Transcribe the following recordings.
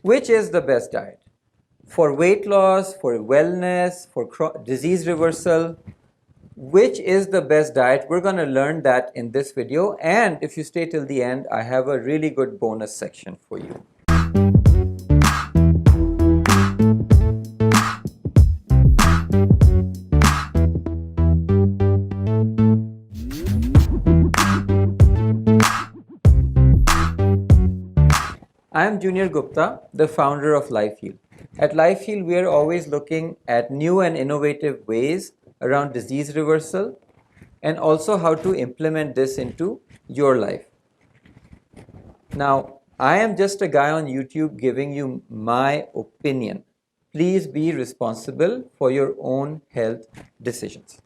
Which is the best diet? For weight loss, for wellness, for disease reversal, which is the best diet? We're going to learn that in this video. And if you stay till the end, I have a really good bonus section for you. I am Junior Gupta, the founder of LifeHeal. At LifeHeal, we are always looking at new and innovative ways around disease reversal and also how to implement this into your life. Now, I am just a guy on YouTube giving you my opinion. Please be responsible for your own health decisions.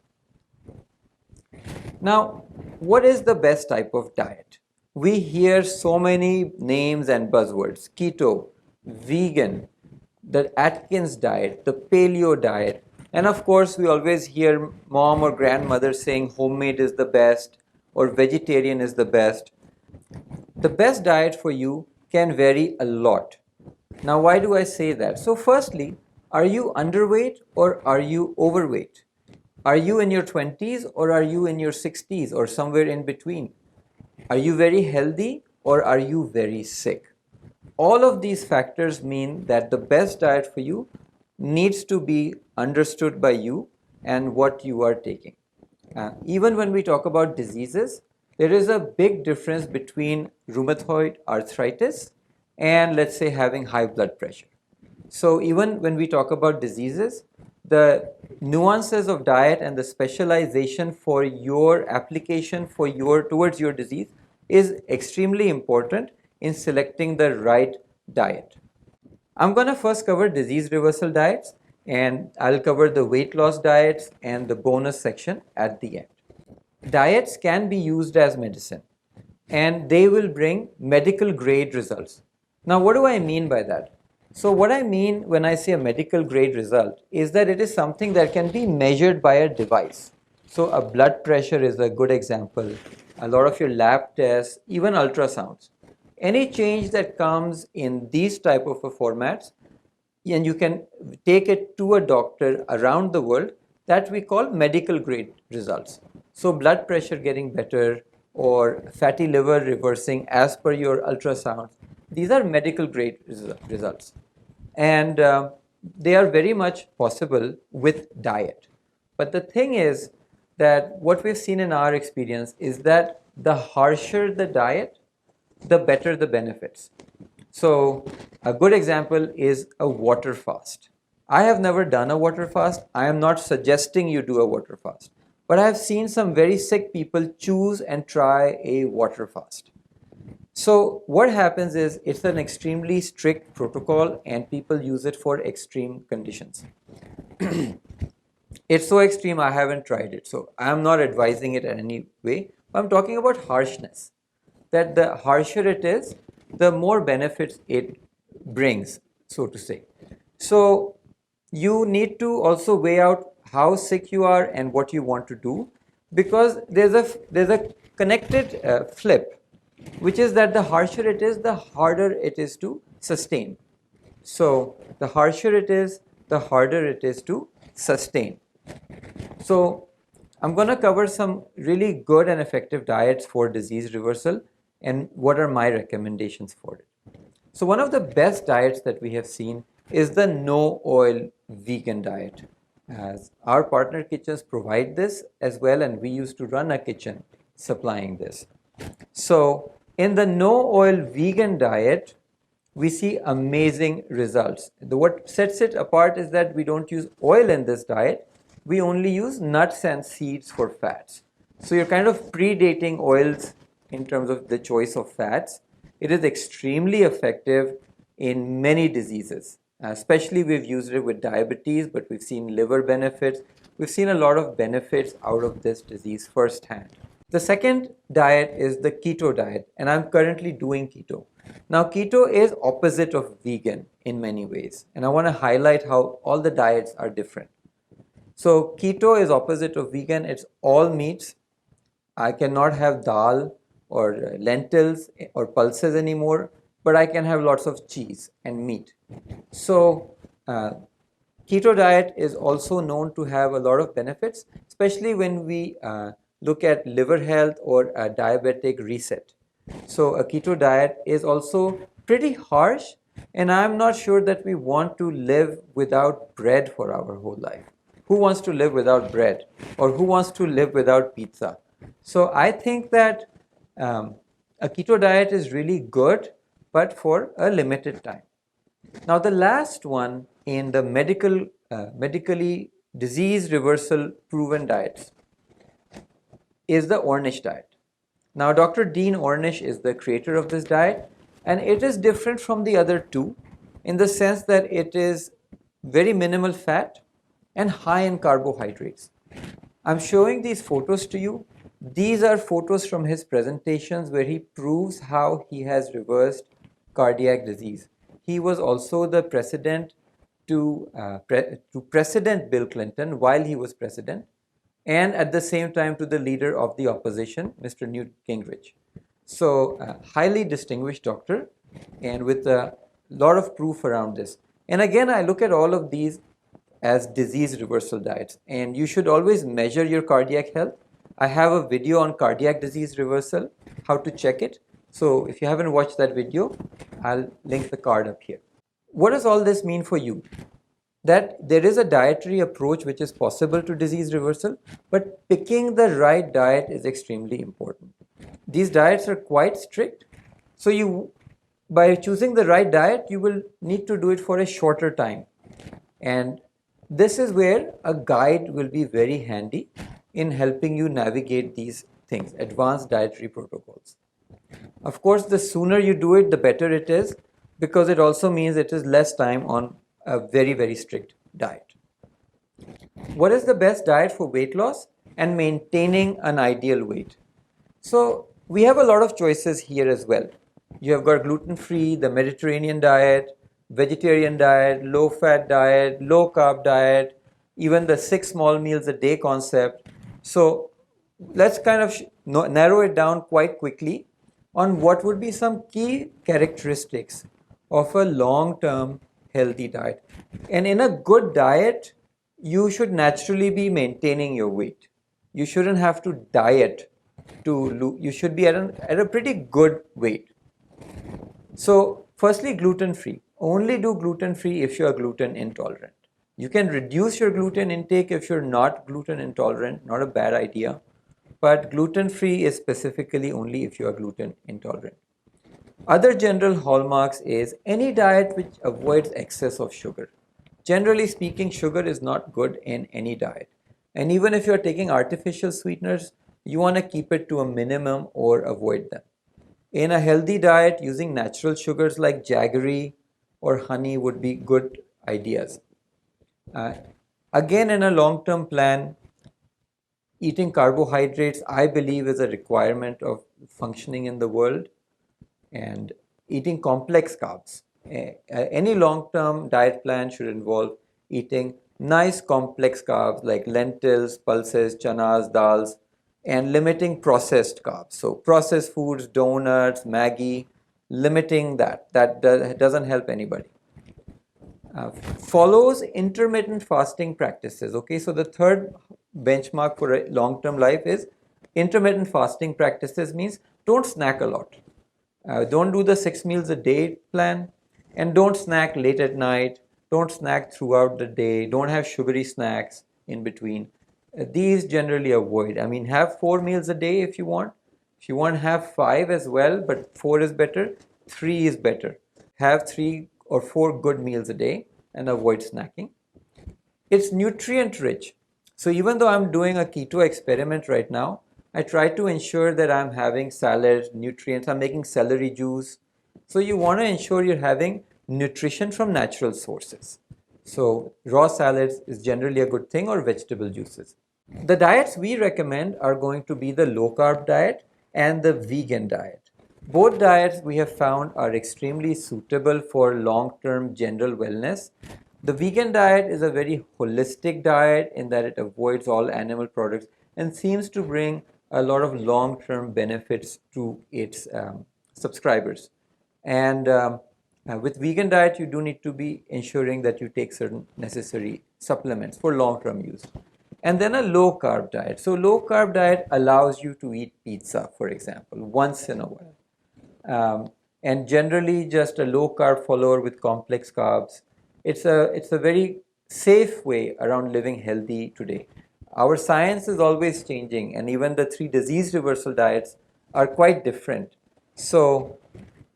Now, what is the best type of diet? We hear so many names and buzzwords: keto, vegan, the Atkins diet, the paleo diet, and of course we always hear mom or grandmother saying homemade is the best or vegetarian is the best. The best diet for you can vary a lot. Now, why do I say that? So firstly, are you underweight or are you overweight? Are you in your 20s or are you in your 60s or somewhere in between? Are you very healthy or are you very sick? All of these factors mean that the best diet for you needs to be understood by you and what you are taking. Even when we talk about diseases, there is a big difference between rheumatoid arthritis and, let's say, having high blood pressure. So even when we talk about diseases, the nuances of diet and the specialization for your application towards your disease is extremely important in selecting the right diet. I'm going to first cover disease reversal diets, and I'll cover the weight loss diets and the bonus section at the end. Diets can be used as medicine, and they will bring medical grade results. Now, what do I mean by that? So what I mean when I say a medical grade result is that it is something that can be measured by a device. So a blood pressure is a good example, a lot of your lab tests, even ultrasounds. Any change that comes in these type of formats, and you can take it to a doctor around the world, that we call medical grade results. So blood pressure getting better or fatty liver reversing as per your ultrasound, these are medical grade results. And they are very much possible with diet. But the thing is that what we've seen in our experience is that the harsher the diet, the better the benefits. So a good example is a water fast. I have never done a water fast. I am not suggesting you do a water fast. But I have seen some very sick people choose and try a water fast. So what happens is it's an extremely strict protocol and people use it for extreme conditions. It's so extreme I haven't tried it. So I'm not advising it in any way. I'm talking about harshness. That the harsher it is, the more benefits it brings, so to say. So you need to also weigh out how sick you are and what you want to do, because there's a connected flip, which is that the harsher it is, the harder it is to sustain. So the harsher it is, the harder it is to sustain. So I'm going to cover some really good and effective diets for disease reversal and what are my recommendations for it. So one of the best diets that we have seen is the no oil vegan diet. As our partner kitchens provide this as well, and we used to run a kitchen supplying this. So in the no oil vegan diet, we see amazing results. What sets it apart is that we don't use oil in this diet. We only use nuts and seeds for fats. So you're kind of predating oils in terms of the choice of fats. It is extremely effective in many diseases. Especially we've used it with diabetes, but we've seen liver benefits. We've seen a lot of benefits out of this disease firsthand. The second diet is the keto diet, and I'm currently doing keto. Now, keto is opposite of vegan in many ways, and I want to highlight how all the diets are different. So keto is opposite of vegan. It's all meats. I cannot have dal or lentils or pulses anymore. but I can have lots of cheese and meat. So keto diet is also known to have a lot of benefits, especially when we look at liver health or a diabetic reset. So a keto diet is also pretty harsh, and I'm not sure that we want to live without bread for our whole life. Who wants to live without bread? Or who wants to live without pizza? So I think that a keto diet is really good, but for a limited time. Now, the last one in the medically disease reversal proven diets is the Ornish diet. Now, Dr. Dean Ornish is the creator of this diet, and it is different from the other two in the sense that it is very minimal fat and high in carbohydrates. I'm showing these photos to you. These are photos from his presentations where he proves how he has reversed cardiac disease. He was also the president to President Bill Clinton while he was president, and at the same time to the leader of the opposition, Mr. Newt Gingrich. So, highly distinguished doctor, and with a lot of proof around this. And again, I look at all of these as disease reversal diets, and you should always measure your cardiac health. I have a video on cardiac disease reversal, how to check it. So if you haven't watched that video, I'll link the card up here. What does all this mean for you? That there is a dietary approach which is possible to disease reversal, but picking the right diet is extremely important. These diets are quite strict, so by choosing the right diet, you will need to do it for a shorter time. And this is where a guide will be very handy in helping you navigate these things, advanced dietary protocols. Of course, the sooner you do it, the better it is, because it also means it is less time on a very, very strict diet. What is the best diet for weight loss and maintaining an ideal weight? So we have a lot of choices here as well. You have got gluten-free, the Mediterranean diet, vegetarian diet, low-fat diet, low-carb diet, even the 6 small meals a day concept. So let's kind of narrow it down quite quickly on what would be some key characteristics of a long-term healthy diet. And in a good diet, you should naturally be maintaining your weight. You shouldn't have to diet to lose. You should be at a pretty good weight. So firstly, gluten-free. Only do gluten-free if you are gluten intolerant. You can reduce your gluten intake if you're not gluten intolerant, not a bad idea. But gluten-free is specifically only if you are gluten intolerant. Other general hallmarks is any diet which avoids excess of sugar. Generally speaking, sugar is not good in any diet. And even if you're taking artificial sweeteners, you want to keep it to a minimum or avoid them. In a healthy diet, using natural sugars like jaggery or honey would be good ideas. Again, in a long-term plan, eating carbohydrates, I believe, is a requirement of functioning in the world, and eating complex carbs. Any long-term diet plan should involve eating nice complex carbs like lentils, pulses, chanas, dals, and limiting processed carbs. So processed foods, donuts, Maggi, limiting that. That doesn't help anybody. Follows intermittent fasting practices. Okay, so the third benchmark for a long-term life is intermittent fasting practices means don't snack a lot. Don't do the 6 meals a day plan, and don't snack late at night. Don't snack throughout the day. Don't have sugary snacks in between. These generally avoid. I mean, have 4 meals a day if you want. If you want, have 5 as well, but 4 is better. 3 is better. Have 3 or 4 good meals a day and avoid snacking. It's nutrient rich. So even though I'm doing a keto experiment right now, I try to ensure that I'm having salads, nutrients. I'm making celery juice. So you want to ensure you're having nutrition from natural sources. So raw salads is generally a good thing, or vegetable juices. The diets we recommend are going to be the low carb diet and the vegan diet. Both diets we have found are extremely suitable for long-term general wellness. The vegan diet is a very holistic diet in that it avoids all animal products and seems to bring a lot of long-term benefits to its subscribers. And with vegan diet, you do need to be ensuring that you take certain necessary supplements for long-term use. And then a low-carb diet. So low-carb diet allows you to eat pizza, for example, once in a while. And generally just a low-carb follower with complex carbs. It's a very safe way around living healthy today. Our science is always changing, and even the 3 disease reversal diets are quite different. So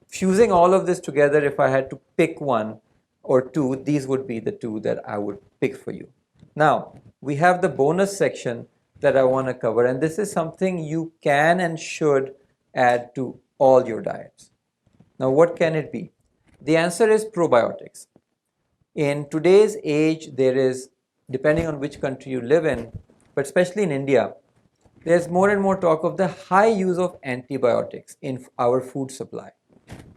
fusing all of this together, if I had to pick one or two, these would be the 2 that I would pick for you. Now, we have the bonus section that I want to cover, and this is something you can and should add to all your diets. Now, what can it be? The answer is probiotics. In today's age, there is, depending on which country you live in, but especially in India, there's more and more talk of the high use of antibiotics in our food supply.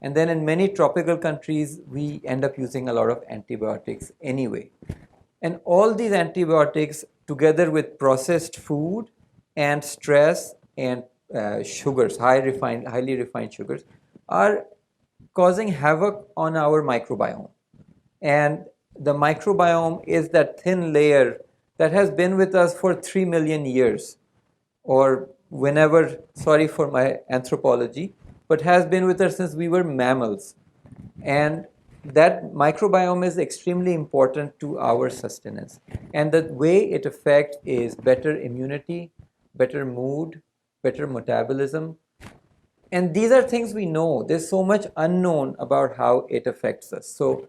And then in many tropical countries, we end up using a lot of antibiotics anyway. And all these antibiotics, together with processed food and stress and sugars, highly refined sugars, are causing havoc on our microbiome. And the microbiome is that thin layer that has been with us for 3 million years, or whenever, sorry for my anthropology, but has been with us since we were mammals. And that microbiome is extremely important to our sustenance. And the way it affects is better immunity, better mood, better metabolism. And these are things we know. There's so much unknown about how it affects us. So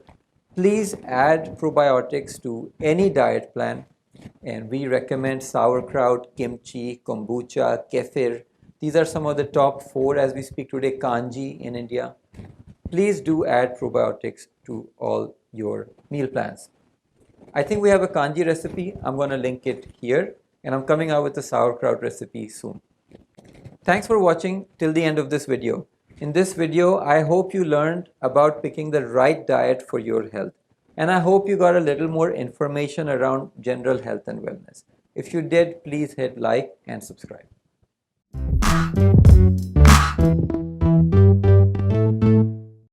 please add probiotics to any diet plan. And we recommend sauerkraut, kimchi, kombucha, kefir. These are some of the top 4 as we speak today, kanji in India. Please do add probiotics to all your meal plans. I think we have a kanji recipe. I'm going to link it here. And I'm coming out with a sauerkraut recipe soon. Thanks for watching till the end of this video. In this video, I hope you learned about picking the right diet for your health. And I hope you got a little more information around general health and wellness. If you did, please hit like and subscribe.